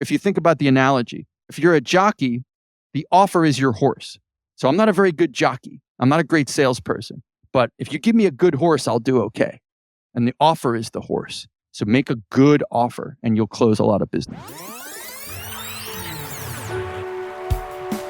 if you think about the analogy, if you're a jockey, the offer is your horse. So I'm not a very good jockey. I'm not a great salesperson. But if you give me a good horse, I'll do okay. And the offer is the horse. So make a good offer and you'll close a lot of business.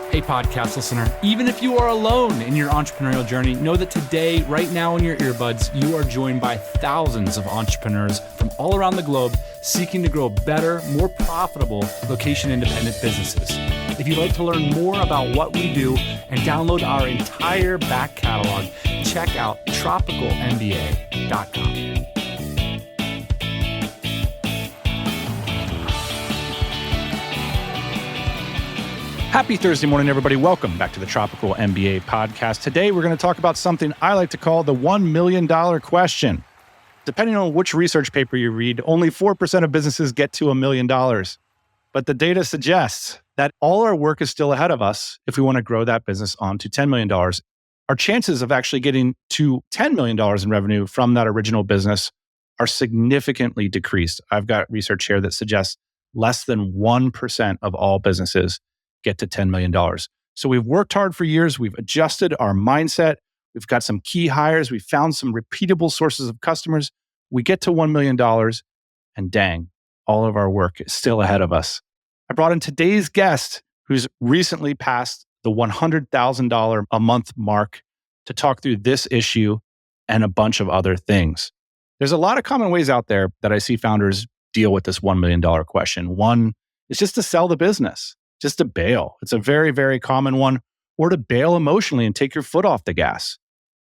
Hey, podcast listener, even if you are alone in your entrepreneurial journey, know that today, right now in your earbuds, you are joined by thousands of entrepreneurs from all around the globe seeking to grow better, more profitable, location-independent businesses. If you'd like to learn more about what we do and download our entire back catalog, check out tropicalmba.com. Happy Thursday morning, everybody. Welcome back to the Tropical MBA podcast. Today, we're going to talk about something I like to call the $1 million question. Depending on which research paper you read, only 4% of businesses get to $1 million. But the data suggests that all our work is still ahead of us if we want to grow that business on to $10 million. Our chances of actually getting to $10 million in revenue from that original business are significantly decreased. I've got research here that suggests less than 1% of all businesses get to $10 million. So we've worked hard for years. We've adjusted our mindset. We've got some key hires. We've found some repeatable sources of customers. We get to $1 million and dang, all of our work is still ahead of us. I brought in today's guest who's recently passed the $100,000 a month mark to talk through this issue and a bunch of other things. There's a lot of common ways out there that I see founders deal with this $1 million question. One is just to sell the business. Just to bail. It's a very, very common one. Or to bail emotionally and take your foot off the gas.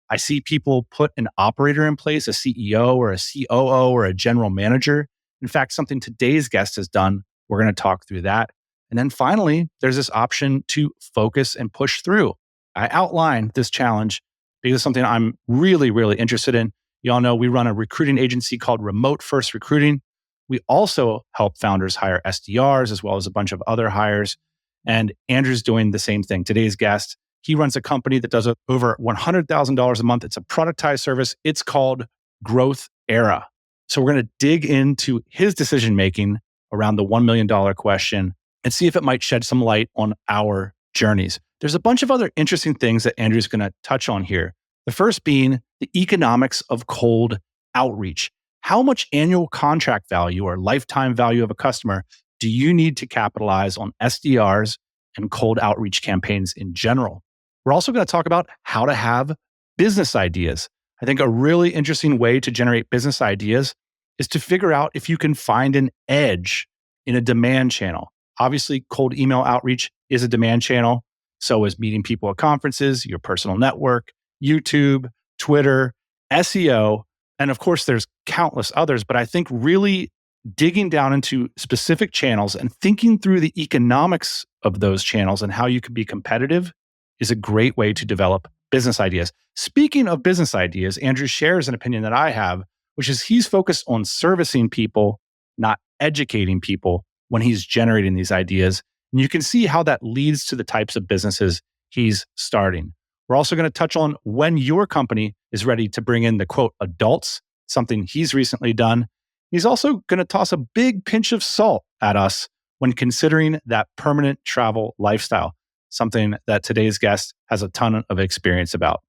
I see people put an operator in place, a CEO or a COO or a general manager. In fact, something today's guest has done. We're going to talk through that. And then finally, there's this option to focus and push through. I outlined this challenge because it's something I'm really, really interested in. You all know we run a recruiting agency called Remote First Recruiting. We also help founders hire SDRs as well as a bunch of other hires. And Andrew's doing the same thing. Today's guest, he runs a company that does over $100,000 a month. It's a productized service. It's called Growth Era. So we're going to dig into his decision-making around the $1 million question and see if it might shed some light on our journeys. There's a bunch of other interesting things that Andrew's going to touch on here. The first being the economics of cold outreach. How much annual contract value or lifetime value of a customer do you need to capitalize on SDRs and cold outreach campaigns in general? We're also going to talk about how to have business ideas. I think a really interesting way to generate business ideas is to figure out if you can find an edge in a demand channel. Obviously, cold email outreach is a demand channel. So is meeting people at conferences, your personal network, YouTube, Twitter, SEO, and of course, there's countless others. But I think really digging down into specific channels and thinking through the economics of those channels and how you can be competitive is a great way to develop business ideas. Speaking of business ideas, Andrew shares an opinion that I have, which is he's focused on servicing people, not educating people when he's generating these ideas. And you can see how that leads to the types of businesses he's starting. We're also going to touch on when your company is ready to bring in the quote adults, something he's recently done. He's also going to toss a big pinch of salt at us when considering that permanent travel lifestyle, something that today's guest has a ton of experience about.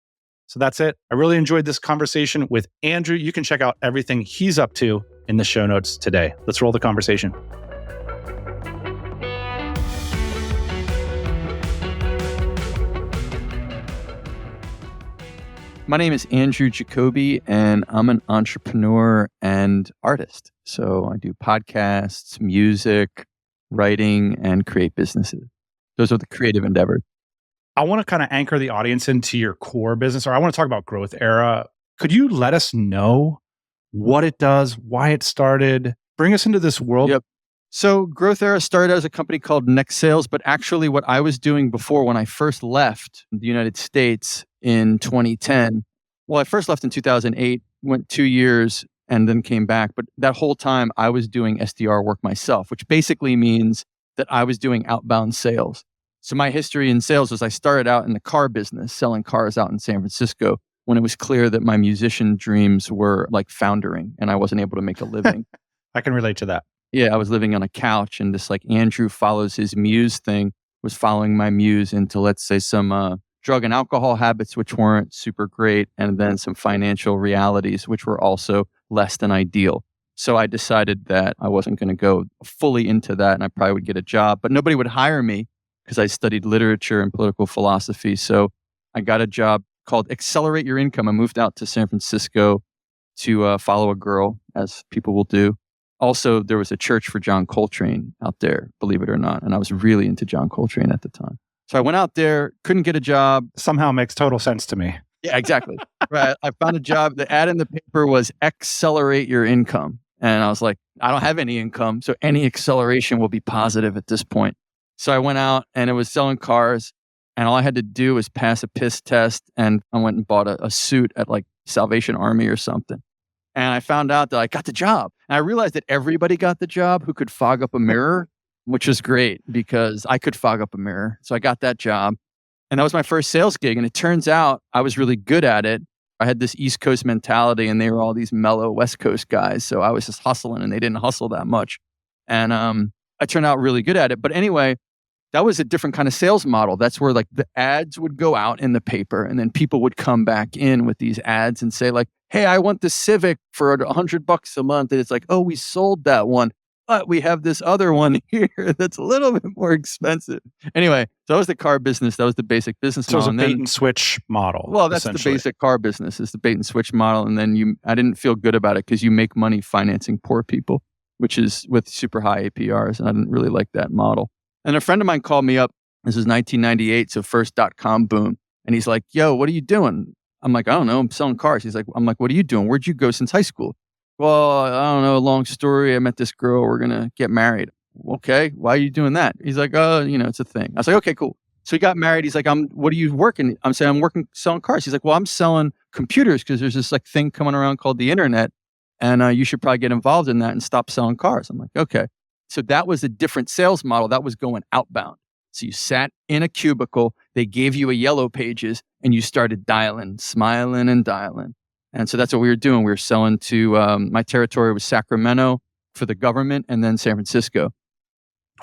So that's it. I really enjoyed this conversation with Andrew. You can check out everything he's up to in the show notes today. Let's roll the conversation. My name is Andrew Jacoby, and I'm an entrepreneur and artist. So I do podcasts, music, writing, and create businesses. Those are the creative endeavors. I want to kind of anchor the audience into your core business, or I want to talk about Growth Era. Could you let us know what it does, why it started? Bring us into this world. Yep. So Growth Era started as a company called Next Sales, but actually what I was doing before when I first left the United States in 2010, well, I first left in 2008, went 2 years and then came back. But that whole time I was doing SDR work myself, which basically means that I was doing outbound sales. So my history in sales was I started out in the car business, selling cars out in San Francisco when it was clear that my musician dreams were like foundering and I wasn't able to make a living. I can relate to that. Yeah, I was living on a couch, and this like Andrew follows his muse thing was following my muse into, let's say, some drug and alcohol habits, which weren't super great, and then some financial realities, which were also less than ideal. So I decided that I wasn't going to go fully into that, and I probably would get a job, but nobody would hire me because I studied literature and political philosophy. So I got a job called Accelerate Your Income. I moved out to San Francisco to follow a girl, as people will do. Also, there was a church for John Coltrane out there, believe it or not. And I was really into John Coltrane at the time. So I went out there, couldn't get a job. Somehow makes total sense to me. Yeah, exactly. Right. I found a job. The ad in the paper was Accelerate Your Income. And I was like, I don't have any income, so any acceleration will be positive at this point. So I went out and it was selling cars. And all I had to do was pass a piss test. And I went and bought a suit at like Salvation Army or something. And I found out that I got the job. And I realized that everybody got the job who could fog up a mirror, which was great because I could fog up a mirror. So I got that job. And that was my first sales gig. And it turns out I was really good at it. I had this East Coast mentality and they were all these mellow West Coast guys. So I was just hustling and they didn't hustle that much. And I turned out really good at it. But anyway, that was a different kind of sales model. That's where like the ads would go out in the paper and then people would come back in with these ads and say like, hey, I want the Civic for $100 a month. And it's like, oh, we sold that one, but we have this other one here that's a little bit more expensive. Anyway, so that was the car business. That was the basic business model. So it was a bait and switch model. Well, that's the basic car business. It's the bait and switch model. And then I didn't feel good about it because you make money financing poor people, which is with super high APRs. And I didn't really like that model. And a friend of mine called me up. This was 1998, so first .com boom. And he's like, yo, what are you doing? I'm like, I don't know. I'm selling cars. I'm like, what are you doing? Where'd you go since high school? Well, I don't know. Long story. I met this girl. We're going to get married. Okay. Why are you doing that? He's like, oh, it's a thing. I was like, okay, cool. So he got married. He's like, what are you working? I'm saying, I'm working selling cars. He's like, well, I'm selling computers because there's this like thing coming around called the internet. And you should probably get involved in that and stop selling cars. I'm like, okay. So that was a different sales model. That was going outbound. So you sat in a cubicle, they gave you a yellow pages, and you started dialing, smiling and dialing. And so that's what we were doing. We were selling to, my territory was Sacramento for the government and then San Francisco.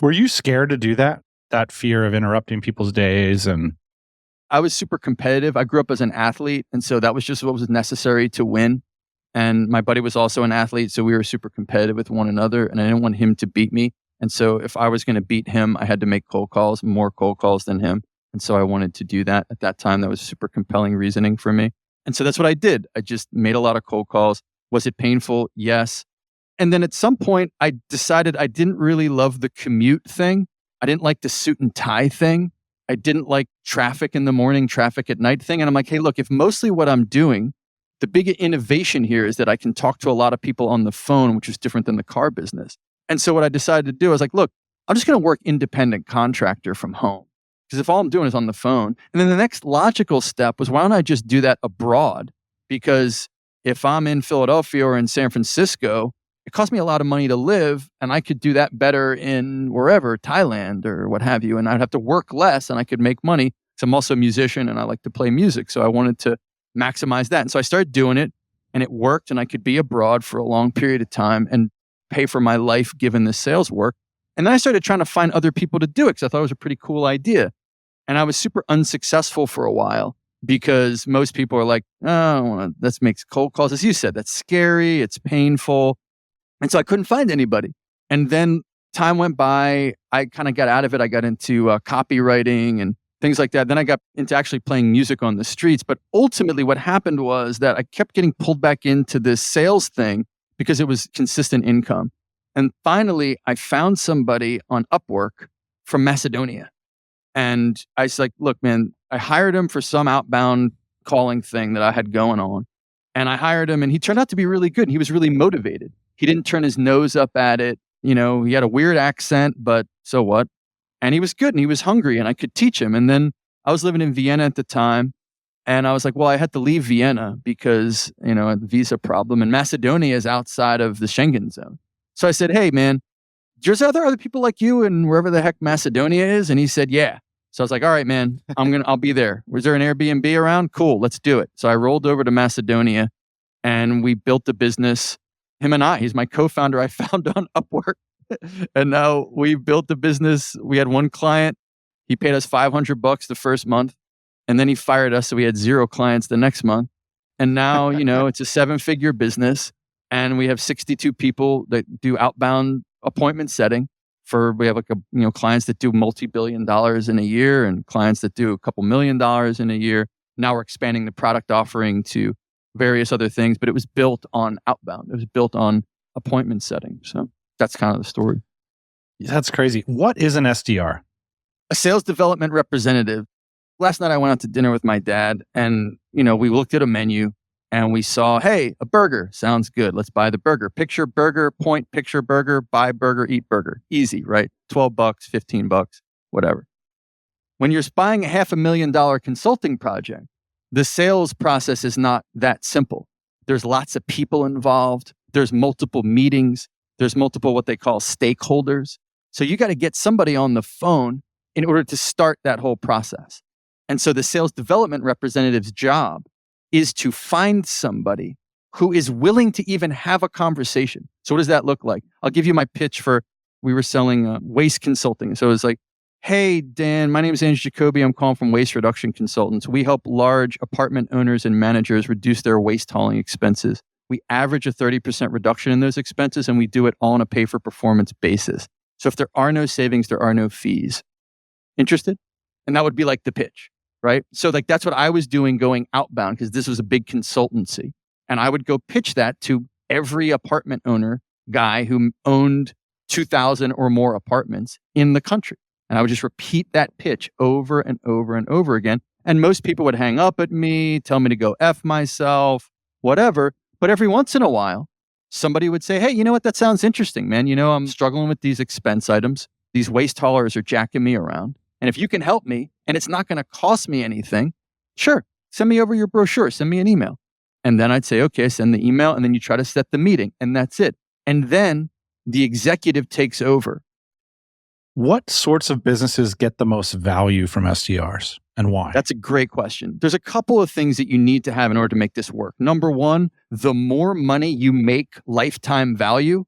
Were you scared to do that? That fear of interrupting people's days? And I was super competitive. I grew up as an athlete. And so that was just what was necessary to win. And my buddy was also an athlete. So we were super competitive with one another. And I didn't want him to beat me. And so if I was going to beat him, I had to make cold calls, more cold calls than him. And so I wanted to do that at that time. That was super compelling reasoning for me. And so that's what I did. I just made a lot of cold calls. Was it painful? Yes. And then at some point, I decided I didn't really love the commute thing. I didn't like the suit and tie thing. I didn't like traffic in the morning, traffic at night thing. And I'm like, hey, look, if mostly what I'm doing, the big innovation here is that I can talk to a lot of people on the phone, which is different than the car business. And so what I decided to do, I was like, look, I'm just going to work independent contractor from home. Because if all I'm doing is on the phone, and then the next logical step was, why don't I just do that abroad? Because if I'm in Philadelphia or in San Francisco, it costs me a lot of money to live, and I could do that better in wherever, Thailand or what have you. And I'd have to work less and I could make money. So I'm also a musician and I like to play music. So I wanted to maximize that. And so I started doing it and it worked, and I could be abroad for a long period of time and pay for my life given this sales work. And then I started trying to find other people to do it because I thought it was a pretty cool idea. And I was super unsuccessful for a while because most people are like, oh, that makes cold calls. As you said, that's scary. It's painful. And so I couldn't find anybody. And then time went by. I kind of got out of it. I got into copywriting and things like that. Then I got into actually playing music on the streets. But ultimately what happened was that I kept getting pulled back into this sales thing because it was consistent income. And finally, I found somebody on Upwork from Macedonia. And I was like, look, man, I hired him for some outbound calling thing that I had going on. And I hired him and he turned out to be really good. He was really motivated. He didn't turn his nose up at it. He had a weird accent, but so what? And he was good and he was hungry and I could teach him. And then I was living in Vienna at the time. And I was like, well, I had to leave Vienna because, a visa problem. And Macedonia is outside of the Schengen zone. So I said, hey, man, are there other people like you in wherever the heck Macedonia is? And he said, yeah. So I was like, all right, man, I'll be there. Was there an Airbnb around? Cool, let's do it. So I rolled over to Macedonia and we built the business. Him and I, he's my co-founder I found on Upwork. And now we built the business. We had one client. He paid us $500 the first month. And then he fired us. So we had 0 clients the next month. And now, it's a 7-figure business. And we have 62 people that do outbound appointment setting we have clients that do multi-billion dollars in a year and clients that do a couple $1 million in a year. Now we're expanding the product offering to various other things, but it was built on outbound. It was built on appointment setting. So that's kind of the story. That's crazy. What is an SDR? A sales development representative. Last night I went out to dinner with my dad and, we looked at a menu and we saw, hey, a burger. Sounds good. Let's buy the burger. Picture burger, point, picture burger, buy burger, eat burger. Easy, right? $12, $15, whatever. When you're buying a $500,000 consulting project, the sales process is not that simple. There's lots of people involved. There's multiple meetings. There's multiple what they call stakeholders. So you got to get somebody on the phone in order to start that whole process. And so the sales development representative's job is to find somebody who is willing to even have a conversation. So what does that look like? I'll give you my pitch we were selling waste consulting. So it was like, hey, Dan, my name is Jacoby. I'm calling from Waste Reduction Consultants. We help large apartment owners and managers reduce their waste hauling expenses. We average a 30% reduction in those expenses, and we do it all on a pay-for-performance basis. So if there are no savings, there are no fees. Interested? And that would be like the pitch, right? So that's what I was doing going outbound because this was a big consultancy. And I would go pitch that to every apartment owner guy who owned 2,000 or more apartments in the country. And I would just repeat that pitch over and over and over again. And most people would hang up at me, tell me to go F myself, whatever. But every once in a while, somebody would say, hey, you know what? That sounds interesting, man. I'm struggling with these expense items. These waste haulers are jacking me around. And if you can help me and it's not going to cost me anything, sure, send me over your brochure, send me an email. And then I'd say, okay, send the email. And then you try to set the meeting and that's it. And then the executive takes over. What sorts of businesses get the most value from SDRs and why? That's a great question. There's a couple of things that you need to have in order to make this work. Number one, the more money you make lifetime value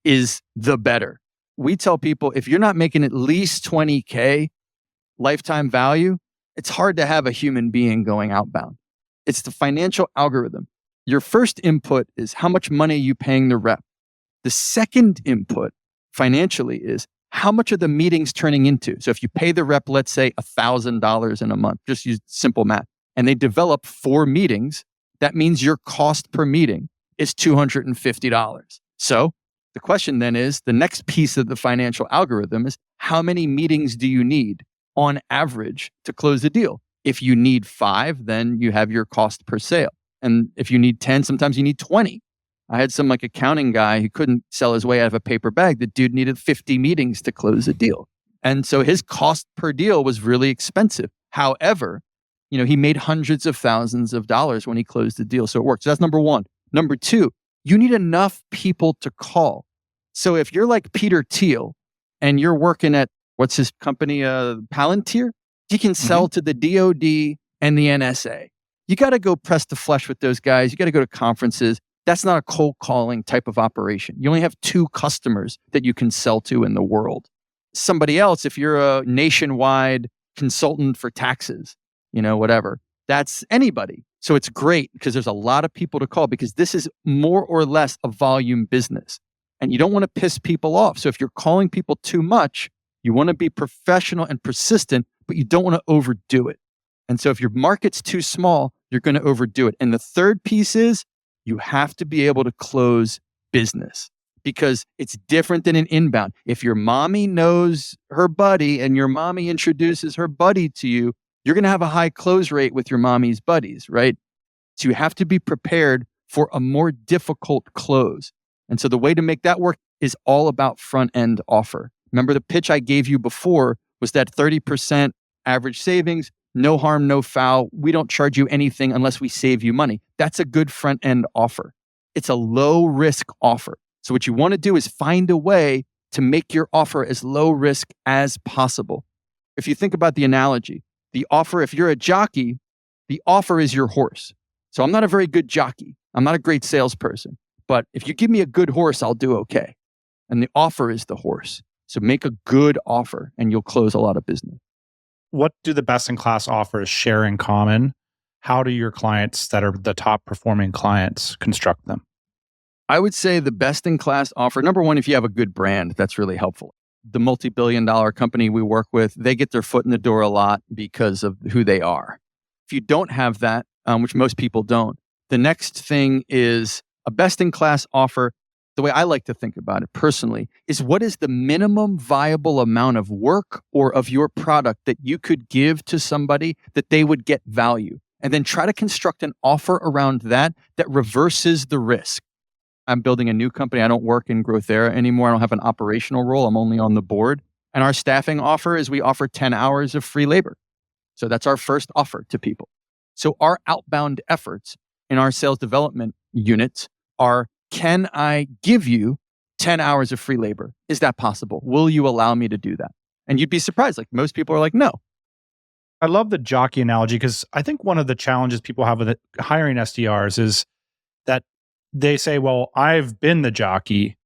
is the better. We tell people if you're not making at least 20K lifetime value, it's hard to have a human being going outbound. It's the financial algorithm. Your first input is how much money are you paying the rep? The second input financially is how much are the meetings turning into? So if you pay the rep, let's say $1,000 in a month, just use simple math, and they develop 4 meetings, that means your cost per meeting is $250. So the question then is, the next piece of the financial algorithm is how many meetings do you need on average to close the deal? If you need 5, then you have your cost per sale. And if you need 10, sometimes you need 20. I had some accounting guy who couldn't sell his way out of a paper bag. The dude needed 50 meetings to close a deal. And so his cost per deal was really expensive. However, he made hundreds of thousands of dollars when he closed the deal. So it worked. So that's number one. Number two, you need enough people to call. So if you're like Peter Thiel and you're working at, what's his company, Palantir, he can sell to the DOD and the NSA. You got to go press the flesh with those guys. You got to go to conferences. That's not a cold calling type of operation. You only have 2 customers that you can sell to in the world. Somebody else, if you're a nationwide consultant for taxes, whatever, that's anybody. So it's great because there's a lot of people to call because this is more or less a volume business. And you don't want to piss people off. So if you're calling people too much, you want to be professional and persistent, but you don't want to overdo it. And so if your market's too small, you're going to overdo it. And the third piece is you have to be able to close business because it's different than an inbound. If your mommy knows her buddy and your mommy introduces her buddy to you, you're going to have a high close rate with your mommy's buddies, right? So you have to be prepared for a more difficult close. And so the way to make that work is all about front-end offer. Remember the pitch I gave you before was that 30% average savings, no harm, no foul. We don't charge you anything unless we save you money. That's a good front-end offer. It's a low-risk offer. So what you want to do is find a way to make your offer as low risk as possible. If you think about the analogy, the offer, if you're a jockey, the offer is your horse. So I'm not a very good jockey. I'm not a great salesperson. But if you give me a good horse, I'll do okay. and the offer is the horse. So make a good offer and you'll close a lot of business. What do the best-in-class offers share in common? How do your clients that are the top performing clients construct them? I would say the best-in-class offer, number one, if you have a good brand, that's really helpful. The multi-billion-dollar company we work with, they get their foot in the door a lot because of who they are. If you don't have that, which most people don't, the next thing is a best-in-class offer. The way I like to think about it personally is what is the minimum viable amount of work or of your product that you could give to somebody that they would get value? And then try to construct an offer around that reverses the risk. I'm building a new company. I don't work in Growth Era anymore. I don't have an operational role. I'm only on the board. And our staffing offer is we offer 10 hours of free labor. So that's our first offer to people. So our outbound efforts in our sales development units are, can I give you 10 hours of free labor? Is that possible? Will you allow me to do that? And you'd be surprised. Like most people are like, no. I love the jockey analogy because I think one of the challenges people have with hiring SDRs is that they say, well, I've been the jockey,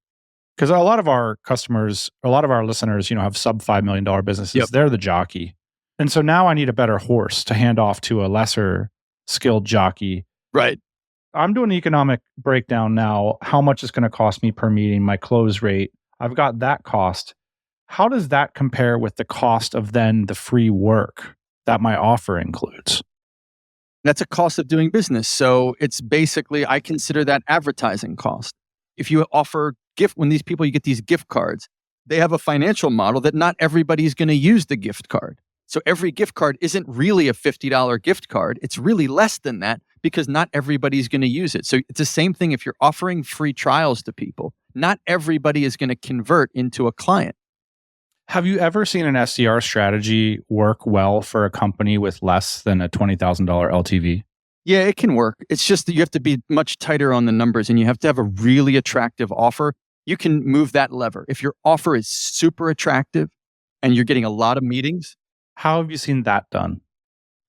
because a lot of our customers, a lot of our listeners, have sub $5 million businesses. Yep. They're the jockey. And so now I need a better horse to hand off to a lesser skilled jockey. Right. I'm doing an economic breakdown now. How much it's going to cost me per meeting, my close rate. I've got that cost. How does that compare with the cost of then the free work that my offer includes? That's a cost of doing business. So it's basically, I consider that advertising cost. If you offer when these people, you get these gift cards, they have a financial model that not everybody's going to use the gift card. So every gift card isn't really a $50 gift card. It's really less than that because not everybody's going to use it. So it's the same thing if you're offering free trials to people. Not everybody is going to convert into a client. Have you ever seen an SDR strategy work well for a company with less than a $20,000 LTV? Yeah, it can work. It's just that you have to be much tighter on the numbers and you have to have a really attractive offer. You can move that lever. If your offer is super attractive and you're getting a lot of meetings. How have you seen that done?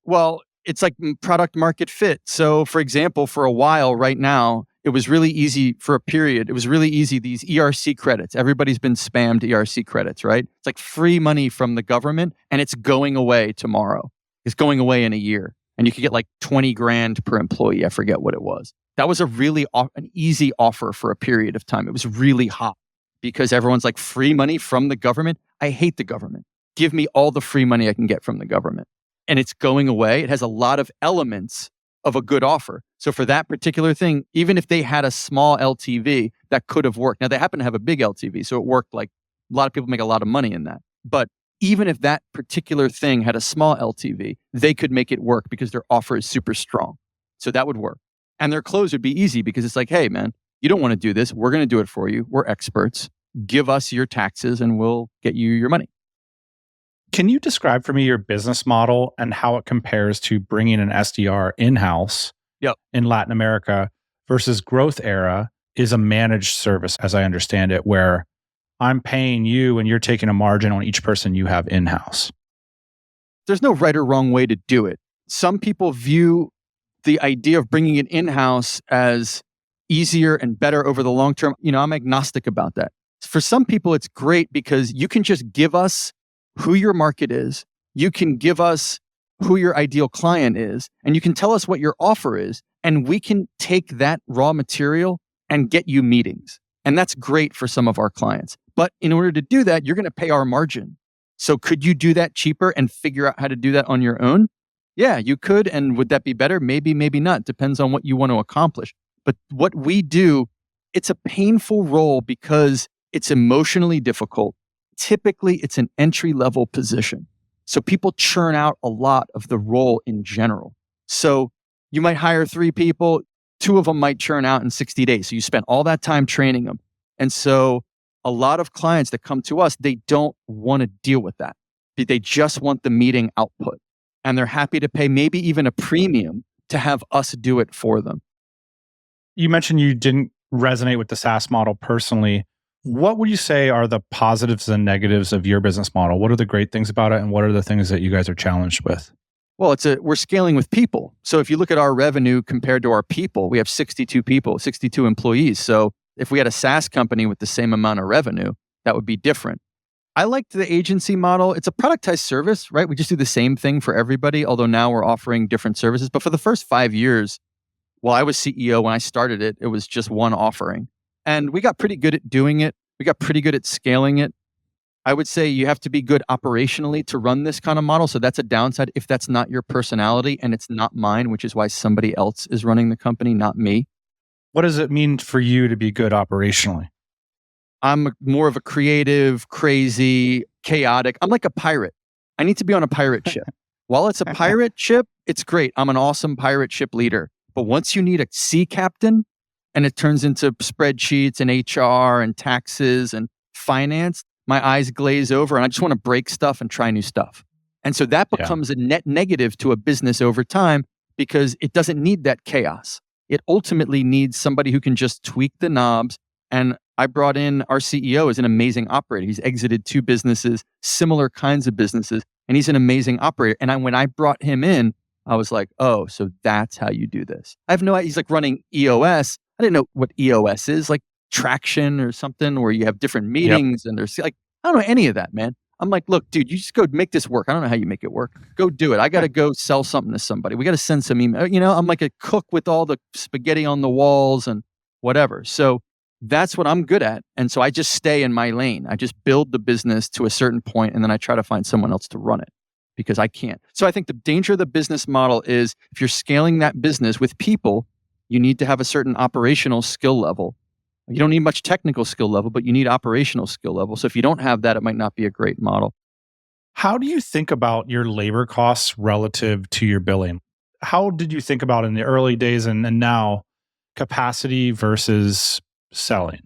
Well, it's like product market fit. So for example, for a while right now, it was really easy for a period. It was really easy. These ERC credits, everybody's been spammed ERC credits, right? It's like free money from the government and it's going away tomorrow. It's going away in a year. And you could get like 20 grand per employee. I forget what it was. That was a really an easy offer for a period of time. It was really hot because everyone's like, free money from the government. I hate the government. Give me all the free money I can get from the government. And it's going away. It has a lot of elements of a good offer. So for that particular thing, even if they had a small LTV, that could have worked. Now they happen to have a big LTV, so it worked. Like a lot of people make a lot of money in that. But even if that particular thing had a small LTV, they could make it work because their offer is super strong. So that would work. And their close would be easy because it's like, hey man, you don't want to do this. We're going to do it for you. We're experts. Give us your taxes and we'll get you your money. Can you describe for me your business model and how it compares to bringing an SDR in-house in Latin America versus Growth Era is a managed service, as I understand it, where I'm paying you and you're taking a margin on each person you have in-house? There's no right or wrong way to do it. Some people view the idea of bringing it in-house as easier and better over the long term. I'm agnostic about that. For some people, it's great because you can just give us who your market is. You can give us who your ideal client is, and you can tell us what your offer is, and we can take that raw material and get you meetings. And that's great for some of our clients. But in order to do that, you're going to pay our margin. So could you do that cheaper and figure out how to do that on your own? Yeah, you could. And would that be better? Maybe, maybe not. Depends on what you want to accomplish. But what we do, it's a painful role because it's emotionally difficult. Typically, it's an entry-level position. So people churn out a lot of the role in general. So you might hire 3 people, 2 of them might churn out in 60 days. So you spent all that time training them. And so a lot of clients that come to us, they don't want to deal with that. They just want the meeting output. And they're happy to pay maybe even a premium to have us do it for them. You mentioned you didn't resonate with the SaaS model personally. What would you say are the positives and negatives of your business model? What are the great things about it? And what are the things that you guys are challenged with? Well, we're scaling with people. So if you look at our revenue compared to our people, we have 62 people, 62 employees. So If we had a SaaS company with the same amount of revenue, that would be different. I liked the agency model. It's a productized service, right? We just do the same thing for everybody, although now we're offering different services. But for the first 5 years, while I was CEO, when I started it, it was just one offering. And we got pretty good at doing it. We got pretty good at scaling it. I would say you have to be good operationally to run this kind of model. So that's a downside if that's not your personality and it's not mine, which is why somebody else is running the company, not me. What does it mean for you to be good operationally? I'm more of a creative, crazy, chaotic. I'm like a pirate. I need to be on a pirate ship. While it's a pirate ship, it's great. I'm an awesome pirate ship leader. But once you need a sea captain and it turns into spreadsheets and HR and taxes and finance, my eyes glaze over and I just want to break stuff and try new stuff. And so that becomes a net negative to a business over time because it doesn't need that chaos. It ultimately needs somebody who can just tweak the knobs. And I brought in our CEO as an amazing operator. He's exited 2 businesses, similar kinds of businesses, and he's an amazing operator. And when I brought him in, I was like, oh, so that's how you do this. I have no idea. He's like running EOS. I didn't know what EOS is, like traction or something where you have different meetings and there's like, I don't know any of that, man. I'm like, look, dude, you just go make this work. I don't know how you make it work. Go do it. I got to go sell something to somebody. We got to send some email. I'm like a cook with all the spaghetti on the walls and whatever. So that's what I'm good at. And so I just stay in my lane. I just build the business to a certain point and then I try to find someone else to run it because I can't. So I think the danger of the business model is if you're scaling that business with people, you need to have a certain operational skill level. You don't need much technical skill level, but you need operational skill level. So if you don't have that, it might not be a great model. How do you think about your labor costs relative to your billing? How did you think about in the early days and now capacity versus selling?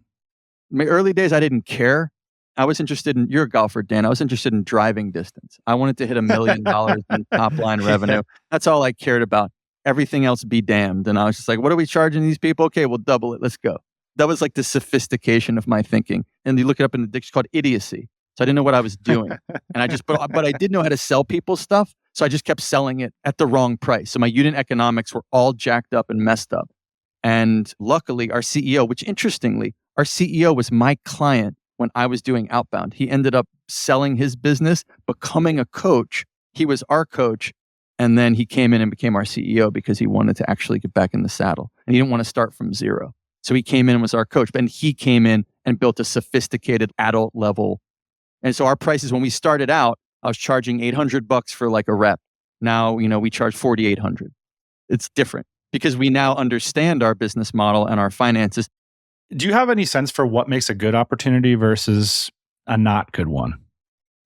In my early days, I didn't care. I was interested in, you're a golfer, Dan. I was interested in driving distance. I wanted to hit $1 million in top line revenue. That's all I cared about. Everything else be damned. And I was just like, what are we charging these people? Okay, we'll double it. Let's go. That was like the sophistication of my thinking. And you look it up in the dictionary called idiocy. So I didn't know what I was doing. And but I did know how to sell people stuff. So I just kept selling it at the wrong price. So my unit economics were all jacked up and messed up. And luckily our CEO, which interestingly, our CEO was my client when I was doing Outbound. He ended up selling his business, becoming a coach. He was our coach. And then he came in and became our CEO because he wanted to actually get back in the saddle. And he didn't want to start from zero. So he came in and was our coach. And he came in and built a sophisticated adult level. And so our prices, when we started out, I was charging $800 for like a rep. Now, we charge $4,800. It's different because we now understand our business model and our finances. Do you have any sense for what makes a good opportunity versus a not good one?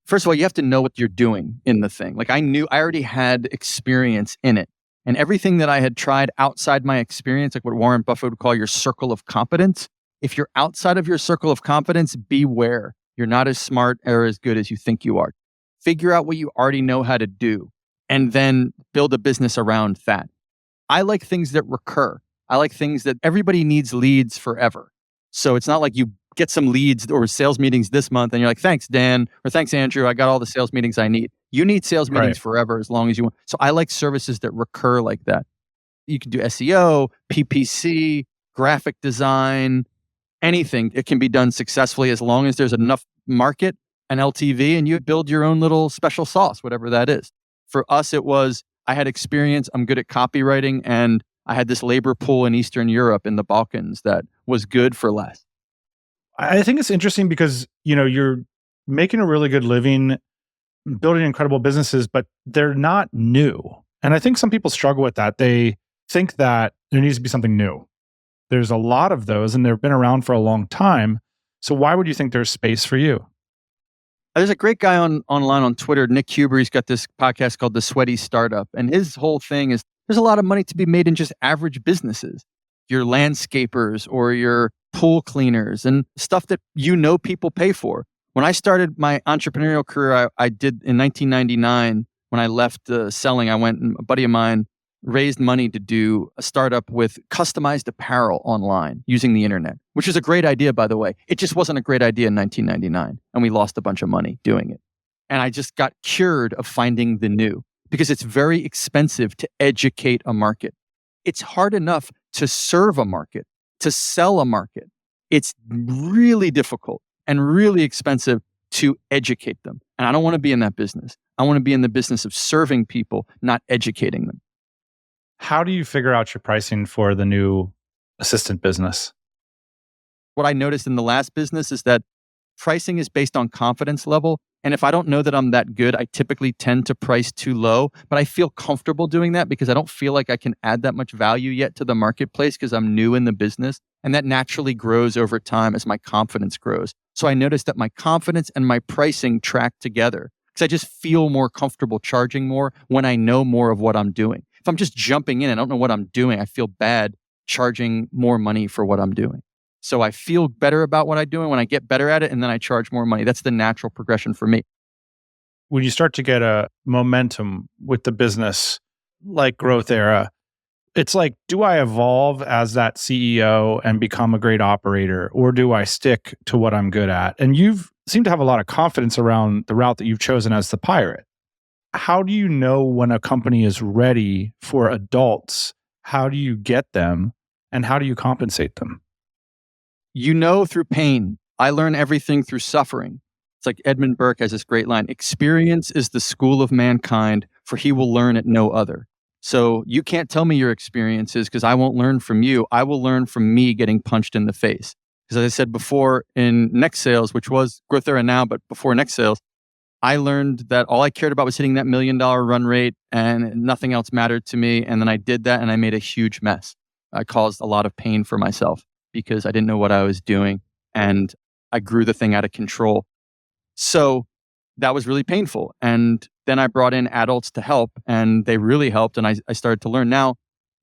First of all, you have to know what you're doing in the thing. Like I already had experience in it. And everything that I had tried outside my experience, like what Warren Buffett would call your circle of competence, if you're outside of your circle of competence, beware. You're not as smart or as good as you think you are. Figure out what you already know how to do and then build a business around that. I like things that recur. I like things that everybody needs leads forever. So it's not like you get some leads or sales meetings this month and you're like, thanks, Dan, or thanks, Andrew. I got all the sales meetings I need. You need sales meetings forever as long as you want. So I like services that recur like that. You can do SEO, PPC, graphic design, anything. It can be done successfully as long as there's enough market and LTV and you build your own little special sauce, whatever that is. For us, it was, I had experience. I'm good at copywriting and I had this labor pool in Eastern Europe in the Balkans that was good for less. I think it's interesting because, you're making a really good living, building incredible businesses, but they're not new. And I think some people struggle with that. They think that there needs to be something new. There's a lot of those and they've been around for a long time. So why would you think there's space for you? There's a great guy online on Twitter, Nick Huber. He's got this podcast called The Sweaty Startup. And his whole thing is there's a lot of money to be made in just average businesses. Your landscapers or your pool cleaners and stuff that people pay for. When I started my entrepreneurial career, I did in 1999, when I left selling, I went and a buddy of mine raised money to do a startup with customized apparel online using the internet, which is a great idea, by the way. It just wasn't a great idea in 1999. And we lost a bunch of money doing it. And I just got cured of finding the new because it's very expensive to educate a market. It's hard enough to serve a market, to sell a market. it's really difficult and really expensive to educate them. And I don't want to be in that business. I want to be in the business of serving people, not educating them. How do you figure out your pricing for the new assistant business? What I noticed in the last business is that pricing is based on confidence level. And if I don't know that I'm that good, I typically tend to price too low. But I feel comfortable doing that because I don't feel like I can add that much value yet to the marketplace because I'm new in the business. And that naturally grows over time as my confidence grows. So I noticed that my confidence and my pricing track together because I just feel more comfortable charging more when I know more of what I'm doing. If I'm just jumping in and I don't know what I'm doing, I feel bad charging more money for what I'm doing. So I feel better about what I'm doing when I get better at it, and then I charge more money. That's the natural progression for me. When you start to get a momentum with the business, like Growth Era, it's like, do I evolve as that CEO and become a great operator, or do I stick to what I'm good at? And you've seemed to have a lot of confidence around the route that you've chosen as the pirate. How do you know when a company is ready for adults? How do you get them, and how do you compensate them? You know through pain. I learn everything through suffering. It's like Edmund Burke has this great line, experience is the school of mankind, for he will learn at no other. So you can't tell me your experiences because I won't learn from you. I will learn from me getting punched in the face. Because as I said before in Next Sales, which was Growth Era now, but before Next Sales, I learned that all I cared about was hitting that $1 million run rate and nothing else mattered to me. And then I did that and I made a huge mess. I caused a lot of pain for myself because I didn't know what I was doing and I grew the thing out of control. So that was really painful. And then I brought in adults to help and they really helped. And I started to learn. Now,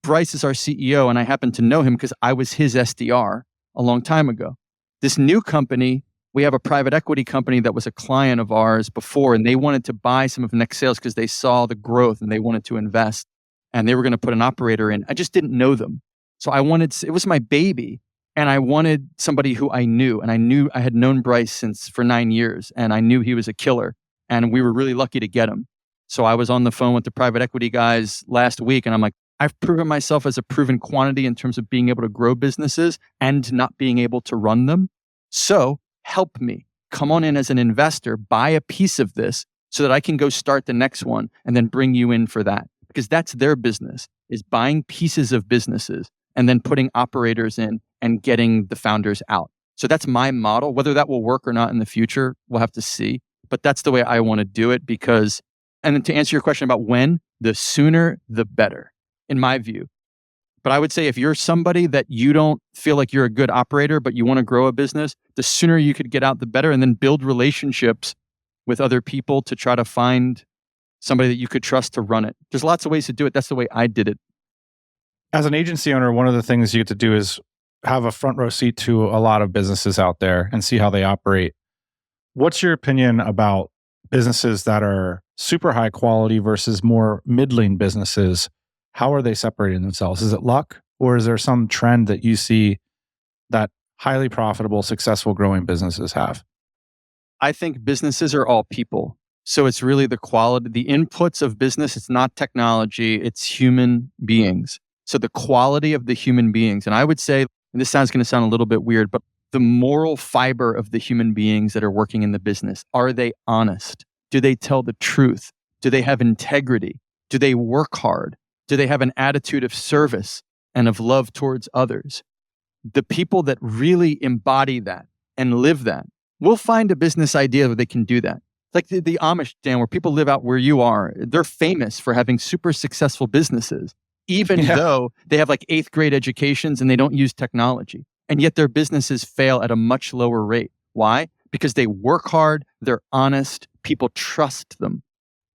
Bryce is our CEO and I happen to know him because I was his SDR a long time ago. This new company, we have a private equity company that was a client of ours before, and they wanted to buy some of Next Sales because they saw the growth and they wanted to invest and they were going to put an operator in. I just didn't know them. So it was my baby. And I wanted somebody who I knew, and I had known Bryce for 9 years, and I knew he was a killer, and we were really lucky to get him. So I was on the phone with the private equity guys last week, and I'm like, I've proven myself as a proven quantity in terms of being able to grow businesses and not being able to run them. So help me. Come on in as an investor, buy a piece of this so that I can go start the next one and then bring you in for that. Because that's their business, is buying pieces of businesses and then putting operators in and getting the founders out. So that's my model. Whether that will work or not in the future, we'll have to see. But that's the way I want to do it and then to answer your question about when, the sooner, the better, in my view. But I would say if you're somebody that you don't feel like you're a good operator, but you want to grow a business, the sooner you could get out, the better, and then build relationships with other people to try to find somebody that you could trust to run it. There's lots of ways to do it. That's the way I did it. As an agency owner, one of the things you get to do is have a front row seat to a lot of businesses out there and see how they operate. What's your opinion about businesses that are super high quality versus more middling businesses? How are they separating themselves? Is it luck, or is there some trend that you see that highly profitable, successful, growing businesses have? I think businesses are all people. So it's really the quality, the inputs of business. It's not technology, it's human beings. So the quality of the human beings. And I would say, and this sounds going to sound a little bit weird, but the moral fiber of the human beings that are working in the business. Are they honest? Do they tell the truth? Do they have integrity? Do they work hard? Do they have an attitude of service and of love towards others? The people that really embody that and live that will find a business idea where they can do that. Like the Amish, Dan, where people live out where you are, they're famous for having super successful businesses, even though they have like 8th grade educations and they don't use technology. And yet their businesses fail at a much lower rate. Why? Because they work hard, they're honest, people trust them.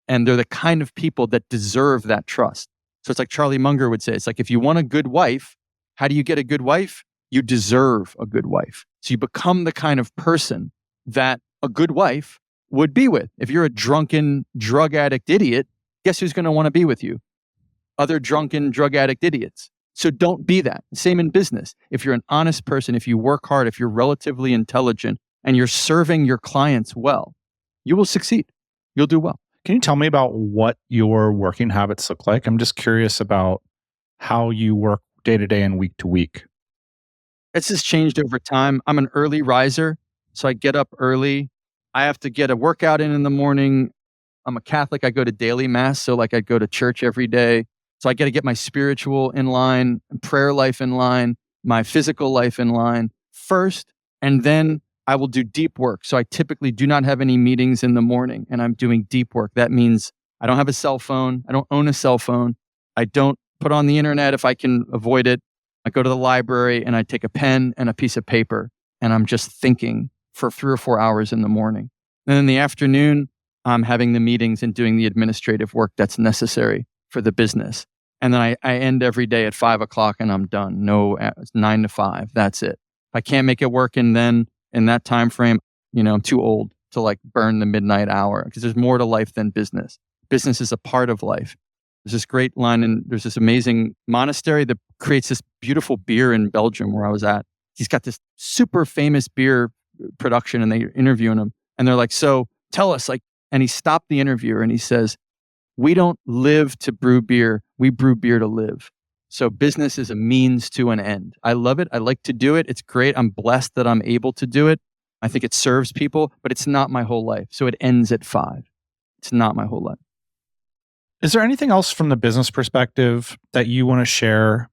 And they're the kind of people that deserve that trust. So it's like Charlie Munger would say, it's like, if you want a good wife, how do you get a good wife? You deserve a good wife. So you become the kind of person that a good wife would be with. If you're a drunken, drug addict idiot, guess who's going to want to be with you? Other drunken, drug addict idiots. So don't be that. Same in business. If you're an honest person, if you work hard, if you're relatively intelligent, and you're serving your clients well, you will succeed. You'll do well. Can you tell me about what your working habits look like? I'm just curious about how you work day to day and week to week. It's just changed over time. I'm an early riser, so I get up early. I have to get a workout in the morning. I'm a Catholic. I go to daily mass, so like I go to church every day. So I got to get my spiritual in line, prayer life in line, my physical life in line first, and then I will do deep work. So I typically do not have any meetings in the morning, and I'm doing deep work. That means I don't have a cell phone. I don't own a cell phone. I don't put on the internet if I can avoid it. I go to the library and I take a pen and a piece of paper, and I'm just thinking for 3 or 4 hours in the morning. Then in the afternoon, I'm having the meetings and doing the administrative work that's necessary for the business. And then I end every day at 5 o'clock and I'm done. No, 9 to 5. That's it. If I can't make it work in that time frame, I'm too old to like burn the midnight hour, because there's more to life than business. Business is a part of life. There's this great line, and there's this amazing monastery that creates this beautiful beer in Belgium where I was at. He's got this super famous beer production, and they're interviewing him. And they're like, so tell us, and he stopped the interviewer and he says, we don't live to brew beer. We brew beer to live. So business is a means to an end. I love it. I like to do it. It's great. I'm blessed that I'm able to do it. I think it serves people, but it's not my whole life. So it ends at 5. It's not my whole life. Is there anything else from the business perspective that you want to share?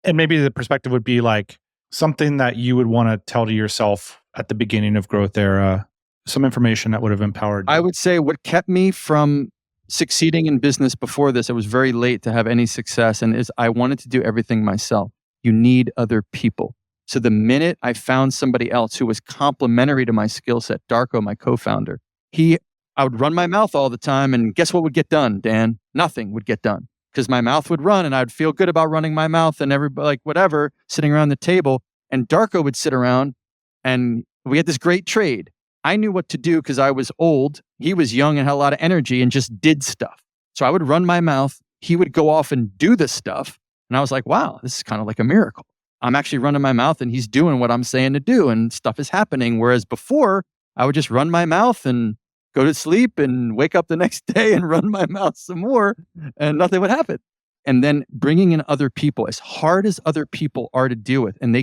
And maybe the perspective would be like something that you would want to tell to yourself at the beginning of Growth Era, some information that would have empowered you. I would say what kept me from succeeding in business before this, I was very late to have any success, and is I wanted to do everything myself. You need other people. So the minute I found somebody else who was complementary to my skill set, Darko, my co-founder, I would run my mouth all the time, and guess what would get done, Dan? Nothing would get done, because my mouth would run and I'd feel good about running my mouth, and everybody, like whatever, sitting around the table, and Darko would sit around, and we had this great trade. I knew what to do because I was old. He was young and had a lot of energy and just did stuff. So I would run my mouth. He would go off and do the stuff. And I was like, wow, this is kind of like a miracle. I'm actually running my mouth and he's doing what I'm saying to do, and stuff is happening. Whereas before, I would just run my mouth and go to sleep and wake up the next day and run my mouth some more, and nothing would happen. And then bringing in other people, as hard as other people are to deal with, and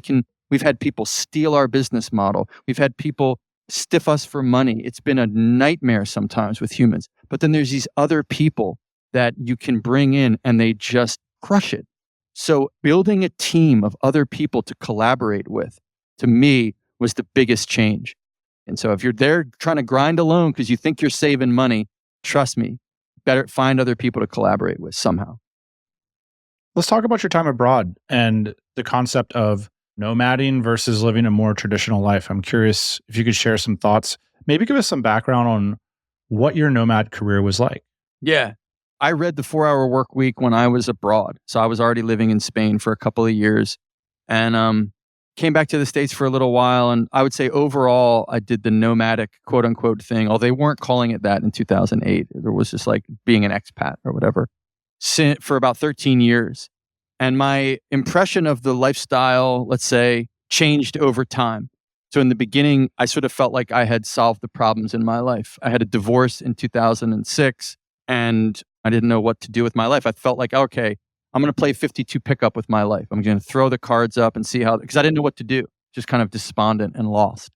we've had people steal our business model. We've had people stiff us for money. It's been a nightmare sometimes with humans. But then there's these other people that you can bring in and they just crush it. So building a team of other people to collaborate with, to me, was the biggest change. And so if you're there trying to grind alone because you think you're saving money, trust me, better find other people to collaborate with somehow. Let's talk about your time abroad and the concept of nomading versus living a more traditional life. I'm curious if you could share some thoughts, maybe give us some background on what your nomad career was like. Yeah. I read the 4-Hour Work Week when I was abroad. So I was already living in Spain for a couple of years, and came back to the States for a little while. And I would say overall, I did the nomadic quote unquote thing, although they weren't calling it that in 2008. There was just like being an expat or whatever for about 13 years. And my impression of the lifestyle, let's say, changed over time. So in the beginning, I sort of felt like I had solved the problems in my life. I had a divorce in 2006 and I didn't know what to do with my life. I felt like, okay, I'm going to play 52 pickup with my life. I'm going to throw the cards up and see how, because I didn't know what to do, just kind of despondent and lost.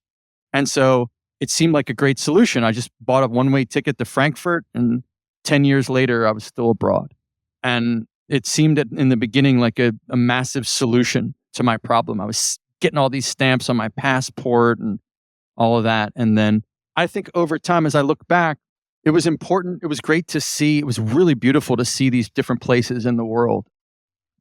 And so it seemed like a great solution. I just bought a one-way ticket to Frankfurt, and 10 years later, I was still abroad. And it seemed in the beginning like a massive solution to my problem. I was getting all these stamps on my passport and all of that. And then I think over time, as I look back, it was important. It was great to see. It was really beautiful to see these different places in the world.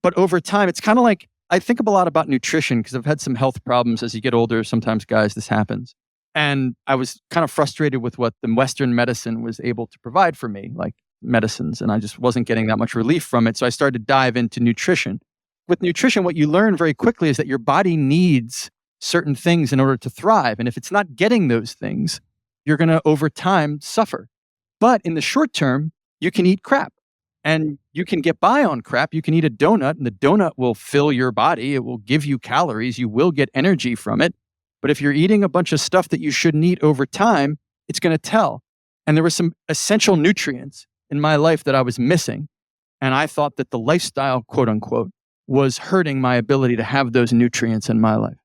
But over time, it's kind of like, I think a lot about nutrition because I've had some health problems as you get older. Sometimes, guys, this happens. And I was kind of frustrated with what the Western medicine was able to provide for me, like medicines, and I just wasn't getting that much relief from it. So I started to dive into nutrition. With nutrition, what you learn very quickly is that your body needs certain things in order to thrive. And if it's not getting those things, you're going to, over time, suffer. But in the short term, you can eat crap and you can get by on crap. You can eat a donut and the donut will fill your body. It will give you calories. You will get energy from it. But if you're eating a bunch of stuff that you shouldn't eat over time, it's going to tell. And there were some essential nutrients in my life that I was missing. And I thought that the lifestyle, quote unquote, was hurting my ability to have those nutrients in my life.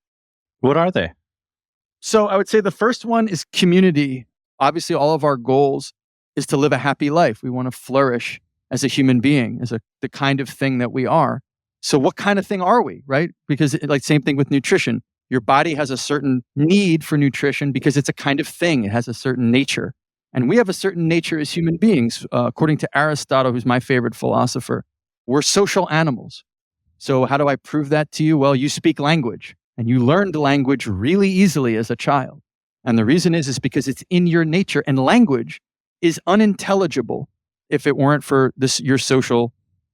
What are they? So I would say the first one is community. Obviously, all of our goals is to live a happy life. We want to flourish as a human being, as the kind of thing that we are. So what kind of thing are we, right? Because like same thing with nutrition. Your body has a certain need for nutrition because it's a kind of thing. It has a certain nature. And we have a certain nature as human beings. According to Aristotle, who's my favorite philosopher, we're social animals. So how do I prove that to you? Well, you speak language and you learned language really easily as a child. And the reason is because it's in your nature, and language is unintelligible if it weren't for this, your social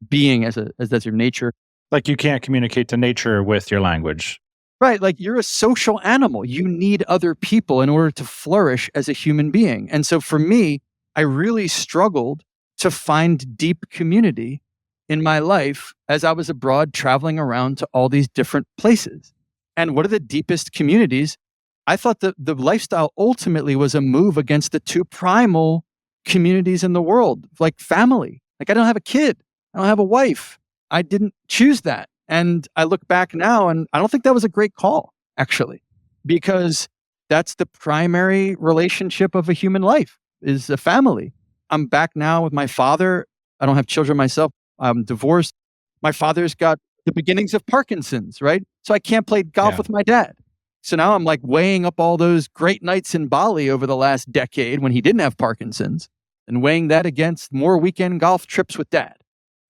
being as that's your nature. Like you can't communicate to nature with your language. Right. Like you're a social animal. You need other people in order to flourish as a human being. And so for me, I really struggled to find deep community in my life as I was abroad traveling around to all these different places. And what are the deepest communities? I thought that the lifestyle ultimately was a move against the two primal communities in the world, like family. Like I don't have a kid. I don't have a wife. I didn't choose that. And I look back now and I don't think that was a great call, actually, because that's the primary relationship of a human life is a family. I'm back now with my father. I don't have children myself. I'm divorced. My father's got the beginnings of Parkinson's, right? So I can't play golf with my dad. So now I'm like weighing up all those great nights in Bali over the last decade when he didn't have Parkinson's and weighing that against more weekend golf trips with dad.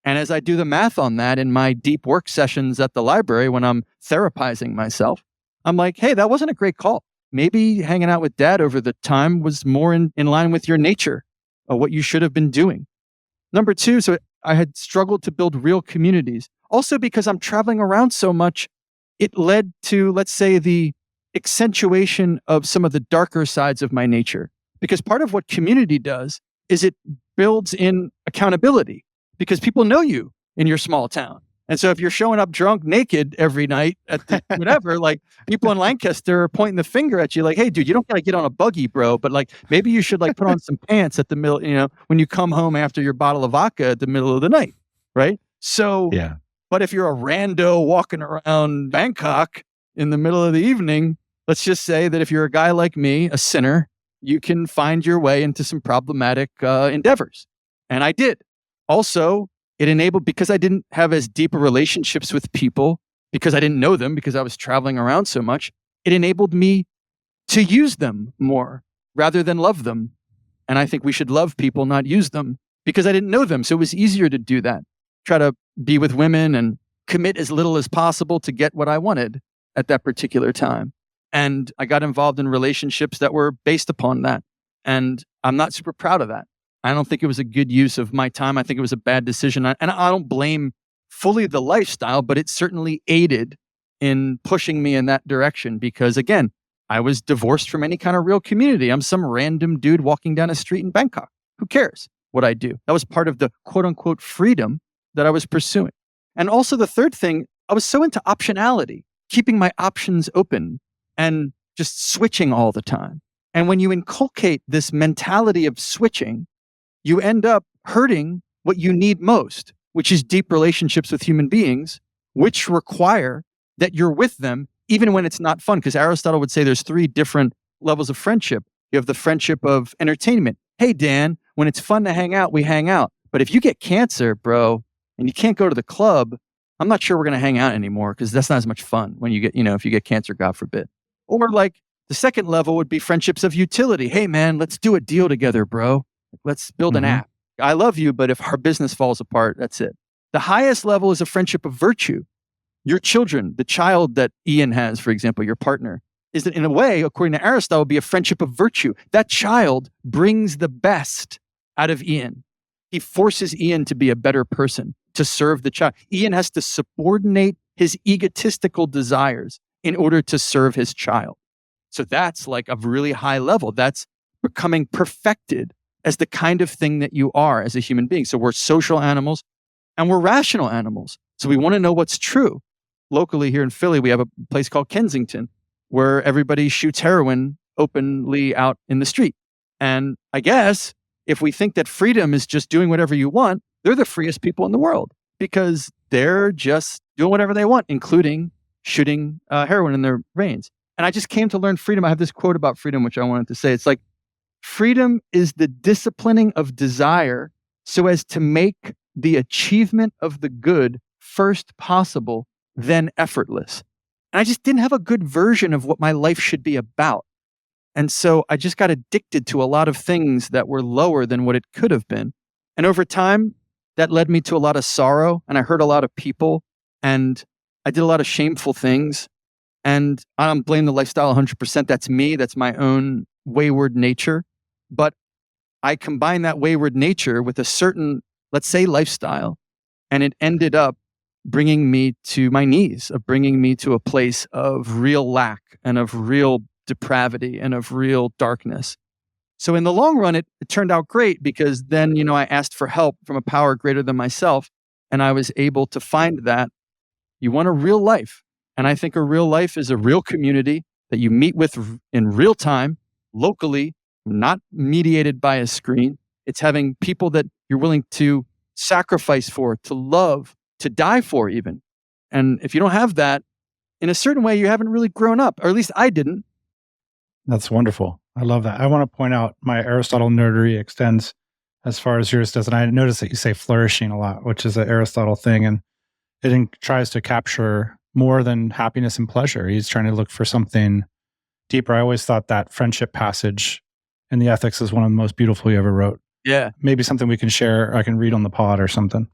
And as I do the math on that in my deep work sessions at the library when I'm therapizing myself, I'm like, hey, that wasn't a great call. Maybe hanging out with dad over the time was more in line with your nature of what you should have been doing. Number two, so I had struggled to build real communities. Also because I'm traveling around so much, it led to, let's say, the accentuation of some of the darker sides of my nature. Because part of what community does is it builds in accountability. Because people know you in your small town. And so if you're showing up drunk naked every night at the, whatever, like people in Lancaster are pointing the finger at you like, hey, dude, you don't got to get on a buggy, bro. But like, maybe you should like put on some pants at the middle, when you come home after your bottle of vodka at the middle of the night. Right. So, yeah. But if you're a rando walking around Bangkok in the middle of the evening, let's just say that if you're a guy like me, a sinner, you can find your way into some problematic endeavors. And I did. Also, it enabled, because I didn't have as deep relationships with people, because I didn't know them, because I was traveling around so much, it enabled me to use them more rather than love them. And I think we should love people, not use them, because I didn't know them. So it was easier to do that. Try to be with women and commit as little as possible to get what I wanted at that particular time. And I got involved in relationships that were based upon that. And I'm not super proud of that. I don't think it was a good use of my time. I think it was a bad decision. And I don't blame fully the lifestyle, but it certainly aided in pushing me in that direction because, again, I was divorced from any kind of real community. I'm some random dude walking down a street in Bangkok. Who cares what I do? That was part of the quote unquote freedom that I was pursuing. And also the third thing, I was so into optionality, keeping my options open and just switching all the time. And when you inculcate this mentality of switching, you end up hurting what you need most, which is deep relationships with human beings, which require that you're with them even when it's not fun. Because Aristotle would say there's 3 different levels of friendship. You have the friendship of entertainment. Hey, Dan, when it's fun to hang out, we hang out. But if you get cancer, bro, and you can't go to the club, I'm not sure we're going to hang out anymore because that's not as much fun when you get, if you get cancer, God forbid. Or like the second level would be friendships of utility. Hey, man, let's do a deal together, bro. Let's build an app. I love you, but if our business falls apart, that's it. The highest level is a friendship of virtue. Your children, the child that Ian has, for example, your partner, is in a way, according to Aristotle, be a friendship of virtue. That child brings the best out of Ian. He forces Ian to be a better person, to serve the child. Ian has to subordinate his egotistical desires in order to serve his child. So that's like a really high level. That's becoming perfected as the kind of thing that you are as a human being. So we're social animals and we're rational animals. So we want to know what's true. Locally here in Philly, we have a place called Kensington where everybody shoots heroin openly out in the street. And I guess if we think that freedom is just doing whatever you want, they're the freest people in the world because they're just doing whatever they want, including shooting heroin in their veins. And I just came to learn freedom. I have this quote about freedom, which I wanted to say. It's like, freedom is the disciplining of desire so as to make the achievement of the good first possible, then effortless. And I just didn't have a good version of what my life should be about. And so I just got addicted to a lot of things that were lower than what it could have been. And over time, that led me to a lot of sorrow, and I hurt a lot of people, and I did a lot of shameful things. And I don't blame the lifestyle 100%. That's me. That's my own wayward nature. But I combined that wayward nature with a certain, let's say, lifestyle, and it ended up bringing me to my knees, of bringing me to a place of real lack and of real depravity and of real darkness. So in the long run, it turned out great, because then, I asked for help from a power greater than myself, and I was able to find that you want a real life. And I think a real life is a real community that you meet with in real time, locally, not mediated by a screen. It's having people that you're willing to sacrifice for, to love, to die for even. And if you don't have that, in a certain way, you haven't really grown up, or at least I didn't. That's wonderful. I love that. I want to point out my Aristotle nerdery extends as far as yours does. And I notice that you say flourishing a lot, which is an Aristotle thing. And it tries to capture more than happiness and pleasure. He's trying to look for something deeper. I always thought that friendship passage in the Ethics is one of the most beautiful you ever wrote. Yeah. Maybe something we can share, I can read on the pod or something.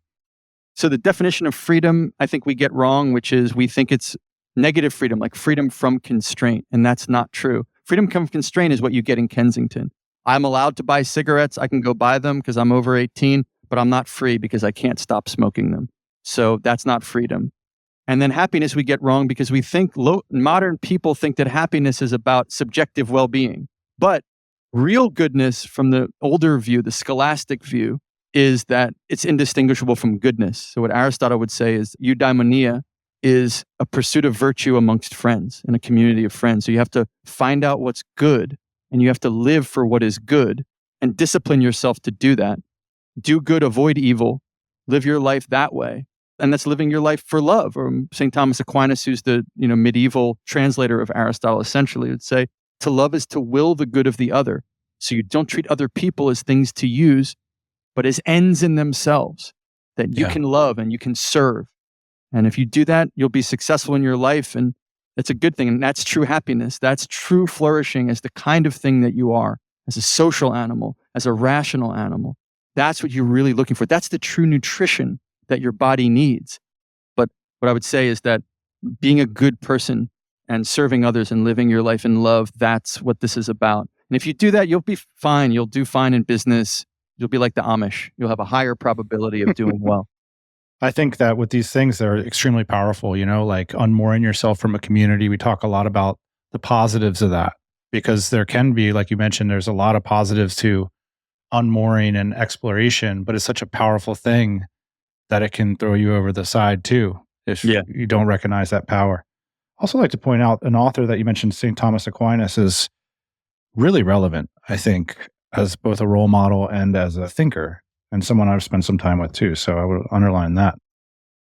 So the definition of freedom, I think we get wrong, which is we think it's negative freedom, like freedom from constraint. And that's not true. Freedom from constraint is what you get in Kensington. I'm allowed to buy cigarettes. I can go buy them because I'm over 18, but I'm not free because I can't stop smoking them. So that's not freedom. And then happiness we get wrong because we think modern people think that happiness is about subjective well-being. But real goodness from the older view, the scholastic view, is that it's indistinguishable from goodness. So what Aristotle would say is eudaimonia is a pursuit of virtue amongst friends, in a community of friends. So you have to find out what's good, and you have to live for what is good and discipline yourself to do that. Do good, avoid evil, live your life that way. And that's living your life for love. Or St. Thomas Aquinas, who's the medieval translator of Aristotle, essentially would say, to love is to will the good of the other. So you don't treat other people as things to use, but as ends in themselves, that you can love and you can serve. And if you do that, you'll be successful in your life. And it's a good thing. And that's true happiness. That's true flourishing as the kind of thing that you are, as a social animal, as a rational animal. That's what you're really looking for. That's the true nutrition that your body needs. But what I would say is that being a good person and serving others and living your life in love, that's what this is about. And if you do that, you'll be fine. You'll do fine in business. You'll be like the Amish. You'll have a higher probability of doing well. I think that with these things, they're extremely powerful, like unmooring yourself from a community. We talk a lot about the positives of that, because there can be, like you mentioned, there's a lot of positives to unmooring and exploration, but it's such a powerful thing that it can throw you over the side too, if you don't recognize that power. Also like to point out an author that you mentioned, St. Thomas Aquinas, is really relevant, I think, as both a role model and as a thinker, and someone I've spent some time with too. So I would underline that.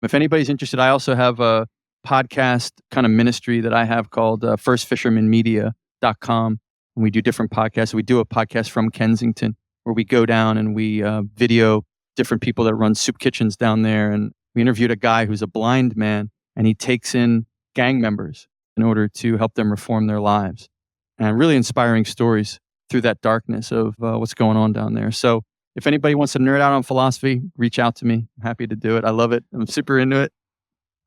If anybody's interested, I also have a podcast kind of ministry that I have called firstfishermanmedia.com. And we do different podcasts. We do a podcast from Kensington where we go down and we video different people that run soup kitchens down there. And we interviewed a guy who's a blind man, and he takes in gang members in order to help them reform their lives. And really inspiring stories through that darkness of what's going on down there. So if anybody wants to nerd out on philosophy, reach out to me. I'm happy to do it. I love it. I'm super into it.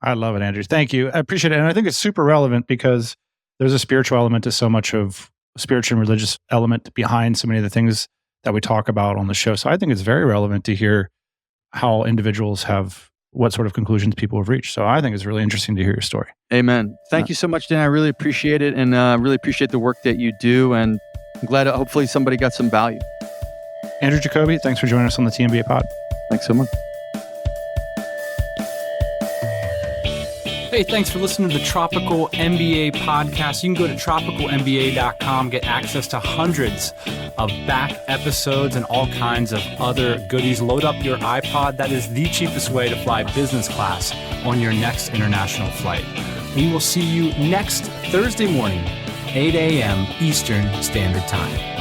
I love it, Andrew. Thank you. I appreciate it. And I think it's super relevant because there's a spiritual element to so much of spiritual and religious element behind so many of the things that we talk about on the show. So I think it's very relevant to hear how individuals have, what sort of conclusions people have reached. So I think it's really interesting to hear your story. Amen. Thank you so much, Dan. I really appreciate it, and really appreciate the work that you do. And I'm glad hopefully somebody got some value. Andrew Jacoby, thanks for joining us on the TMBA pod. Thanks so much. Hey, thanks for listening to the Tropical MBA podcast. You can go to tropicalmba.com, get access to hundreds of back episodes and all kinds of other goodies. Load up your iPod. That is the cheapest way to fly business class on your next international flight. We will see you next Thursday morning, 8 a.m. Eastern Standard Time.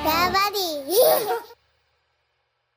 Yeah, buddy.